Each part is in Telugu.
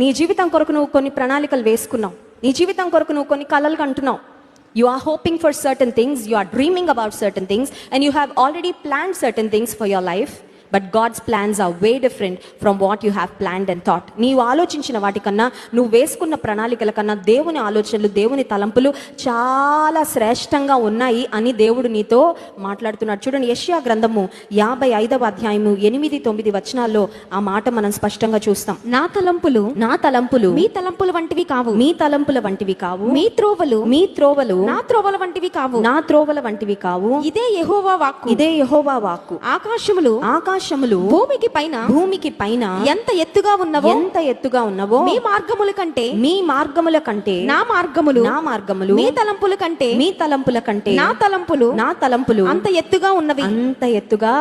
నీ జీవితం కొరకు నువ్వు కొన్ని ప్రణాళికలు వేసుకున్నావు, నీ జీవితం కొరకు నువ్వు కొన్ని కలలు కంటున్నావు. You are hoping for certain things, you are dreaming about certain things, and you have already planned certain things for your life. But God's plans are way different from what you have planned and thought. నీవు ఆలోచించిన వాటికన్నా, నువ్వు వేసుకున్న ప్రణాళికల కన్నా దేవుని ఆలోచనలు, దేవుని తలంపులు చాలా శ్రేష్టంగా ఉన్నాయి అని దేవుడు నీతో మాట్లాడుతున్నాడు. చూడండి, యెషయా గ్రంథము 55వ అధ్యాయము 8-9 వచనాల్లో ఆ మాట మనం స్పష్టంగా చూస్తాం. నా తలంపులు మీ తలంపుల వంటివి కావు, మీ త్రోవలు నా త్రోవల వంటివి కావు. ఇదే యెహోవా వాక్కు. ఆకాశములు భూమికి పైన ఎంత ఎత్తుగా ఉన్నవో మీ మార్గముల కంటే నా మార్గములు మీ తలంపుల కంటే నా తలంపులు అంత ఎత్తుగా ఉన్నవి. అంత ఎత్తుగా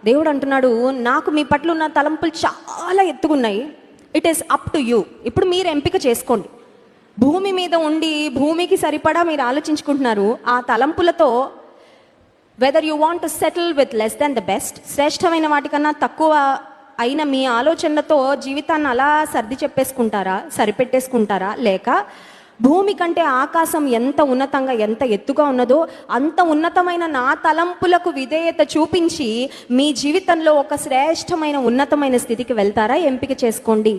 దేవుడు అంటున్నాడు, నాకు మీ పట్ల ఉన్న తలంపులు చాలా ఎత్తుగున్నాయి. It is up to you. ఇప్పుడు మీరు ఎంపిక చేసుకోండి. భూమి మీద ఉండి భూమికి సరిపడా మీరు ఆలోచించుకుంటున్నారు. ఆ తలంపులతో whether you want to settle with less than the best, శ్రేష్టమైన వాటికన్నా తక్కువ అయిన మీ ఆలోచనలతో జీవితాన్ని అలా సరిపెట్టేసుకుంటారా, లేక భూమి కంటే ఆకాశం ఎంత ఉన్నతంగా, ఎంత ఎత్తుగా ఉన్నదో అంత ఉన్నతమైన నా తలంపులకు విధేయత చూపించి మీ జీవితంలో ఒక శ్రేష్టమైన ఉన్నతమైన స్థితికి వెళ్తారా? ఎంపిక చేసుకోండి.